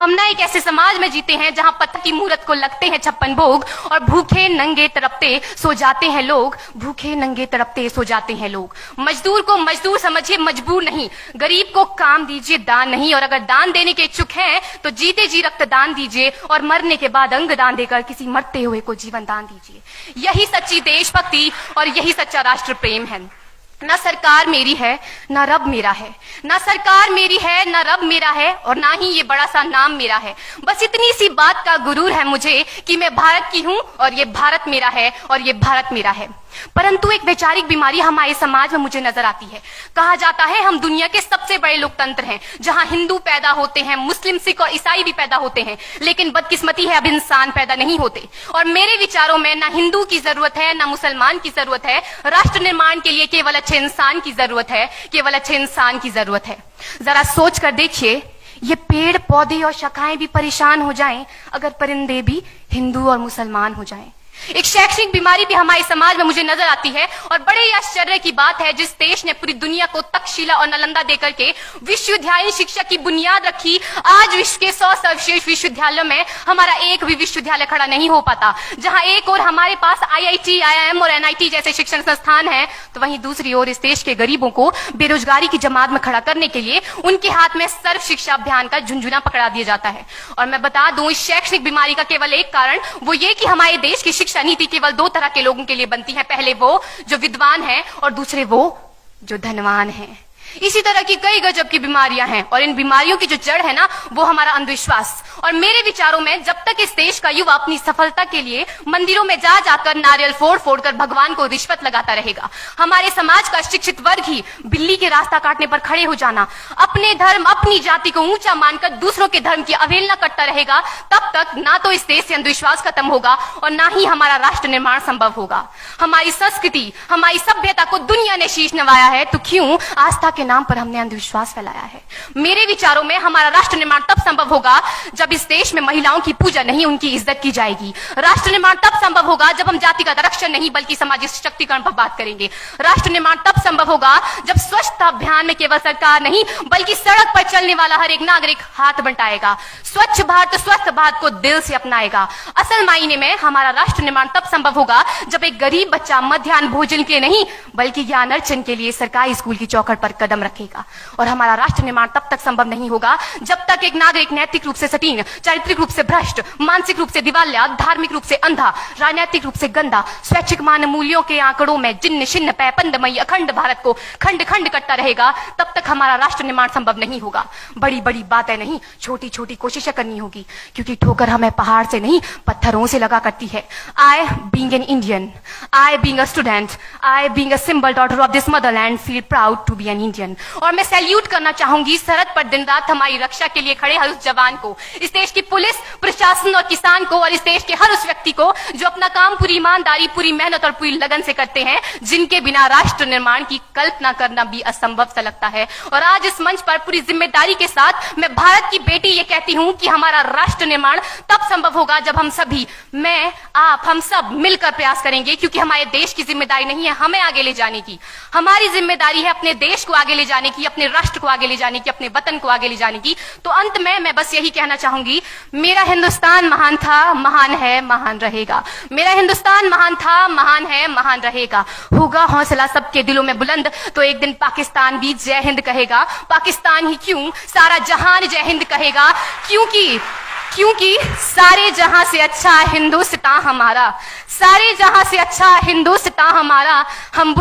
हम ना एक ऐसे समाज में जीते हैं जहां पत्थर की मूरत को लगते हैं 56 भोग और भूखे नंगे तड़पते सो जाते हैं लोग। भूखे नंगे तड़पते सो जाते हैं लोग। मजदूर को मजदूर समझिए, मजबूर नहीं। गरीब को काम दीजिए, दान नहीं। और अगर दान देने के इच्छुक हैं तो जीते जी रक्तदान दीजिए और मरने के बाद अंग दान देकर किसी मरते हुए को जीवन दान दीजिए। यही सच्ची देशभक्ति और यही सच्चा राष्ट्र प्रेम है। ना सरकार मेरी है ना रब मेरा है, ना सरकार मेरी है ना रब मेरा है, और ना ही ये बड़ा सा नाम मेरा है। बस इतनी सी बात का गुरूर है मुझे कि मैं भारत की हूं और ये भारत मेरा है और ये भारत मेरा है। परंतु एक वैचारिक बीमारी हमारे समाज में मुझे नजर आती है। कहा जाता है हम दुनिया के सबसे बड़े लोकतंत्र हैं, जहां हिंदू पैदा होते हैं, मुस्लिम, सिख और ईसाई भी पैदा होते हैं, लेकिन बदकिस्मती है अब इंसान पैदा नहीं होते। और मेरे विचारों में ना हिंदू की जरूरत है ना मुसलमान की जरूरत है। राष्ट्र निर्माण के लिए केवल अच्छे इंसान की जरूरत है, केवल अच्छे इंसान की जरूरत है। जरा सोच कर देखिए, ये पेड़ पौधे और शाखाएं भी परेशान हो जाएं अगर परिंदे भी हिंदू और मुसलमान हो जाएं। एक शैक्षणिक बीमारी भी हमारे समाज में मुझे नजर आती है, और बड़े ही आश्चर्य की बात है, जिस देश ने पूरी दुनिया को तक्षशिला और नालंदा देकर के विश्वविद्यालय शिक्षा की बुनियाद रखी, आज विश्व के 100 सर्वश्रेष्ठ विश्वविद्यालयों में हमारा एक भी विश्वविद्यालय खड़ा नहीं हो पाता। जहां एक और हमारे पास IIT, IIM और NIT जैसे शिक्षण संस्थान हैं, तो वहीं दूसरी ओर इस देश के गरीबों को बेरोजगारी की जमात में खड़ा करने के लिए उनके हाथ में सर्व शिक्षा अभियान का झुंझुना पकड़ा दिया जाता है। और मैं बता दूं, इस शैक्षणिक बीमारी का केवल एक कारण वो ये कि हमारे देश की शिक्षा नीति केवल 2 तरह के लोगों के लिए बनती है। पहले वो जो विद्वान हैं और दूसरे वो जो धनवान हैं। इसी तरह की कई गजब की बीमारियां हैं, और इन बीमारियों की जो जड़ है ना, वो हमारा अंधविश्वास। और मेरे विचारों में जब तक इस देश का युवा अपनी सफलता के लिए मंदिरों में जा जाकर नारियल फोड़ फोड़ कर भगवान को रिश्वत लगाता रहेगा, हमारे समाज का शिक्षित वर्ग ही बिल्ली के रास्ता काटने पर खड़े हो जाना, अपने धर्म अपनी जाति को ऊंचा मानकर दूसरों के धर्म की अवहेलना करता रहेगा, तब तक ना तो इस देश से अंधविश्वास खत्म होगा और ना ही हमारा राष्ट्र निर्माण संभव होगा। हमारी संस्कृति, हमारी सभ्यता को दुनिया ने शीश नवाया है, तो क्यों आस्था के नाम पर हमने अंधविश्वास फैलाया है? मेरे विचारों में हमारा राष्ट्र निर्माण तब संभव होगा जब इस देश में महिलाओं की पूजा नहीं, उनकी इज्जत की जाएगी। राष्ट्र निर्माण तब संभव होगा जब हम जाति का आरक्षण नहीं बल्कि सामाजिक सशक्तिकरण पर बात करेंगे। राष्ट्र निर्माण तब संभव होगा जब स्वच्छता अभियान में केवल सरकार नहीं बल्कि सड़क पर चलने वाला हर एक नागरिक हाथ बंटाएगा, स्वच्छ भारत स्वस्थ भारत को दिल से अपनाएगा। असल मायने में हमारा राष्ट्र निर्माण तब संभव होगा जब एक गरीब बच्चा मध्याह्न भोजन के नहीं बल्कि ज्ञान अर्जन के लिए सरकारी स्कूल की चौखट पर कदम रखेगा। और हमारा राष्ट्र निर्माण तब तक संभव नहीं होगा जब तक एक नागरिक नैतिक रूप से सटीन, चारित्रिक रूप से भ्रष्ट, मानसिक रूप से दिवालिया, धार्मिक रूप से अंधा, राजनीतिक रूप से गंदा, स्वैच्छिक मान मूल्यों के आंकड़ों में जिन्न शिन्न पैपंदमयी अखंड भारत को खंड खंड करता रहेगा, तब तक हमारा राष्ट्र निर्माण संभव नहीं होगा। बड़ी बड़ी बातें नहीं, छोटी छोटी कोशिशें करनी होगी, क्योंकि ठोकर हमें पहाड़ से नहीं पत्थरों से लगा करती है। I being an Indian, I being a student, I being a simple daughter of this motherland feel proud to be an Indian। और मैं सैल्यूट करना चाहूंगी सरहद पर दिन रात हमारी रक्षा के लिए खड़े हर उस जवान को, इस देश की पुलिस, प्रशासन और किसान को, और इस देश के हर उस व्यक्ति को जो अपना काम पूरी ईमानदारी, पूरी मेहनत और पूरी लगन से करते हैं, जिनके बिना राष्ट्र निर्माण की कल्पना करना भी असंभव सा लगता है। और आज इस मंच पर पूरी जिम्मेदारी के साथ मैं भारत की बेटी ये कहती हूं कि हमारा राष्ट्र निर्माण तब संभव होगा जब हम सभी, मैं, आप, हम सब मिलकर प्रयास करेंगे, क्योंकि हमारे देश की जिम्मेदारी नहीं है हमें आगे ले जाने की, हमारी जिम्मेदारी है अपने देश को आगे ले जाने की, अपने राष्ट्र को आगे ले जाने की, अपने वतन को आगे ले जाने की। तो अंत में मैं बस यही कहना चाहूंगी, मेरा हिंदुस्तान महान था, महान है, महान रहेगा। मेरा हिंदुस्तान महान था, महान है, महान रहेगा। होगा हौसला सबके दिलों में बुलंद तो एक दिन पाकिस्तान भी जय हिंद कहेगा। पाकिस्तान ही क्यों, सारा जहान जय हिंद कहेगा, क्योंकि सारे जहां से अच्छा हिंदुस्तान हमारा, सारे जहां से अच्छा हिंदुस्तान हमारा। हम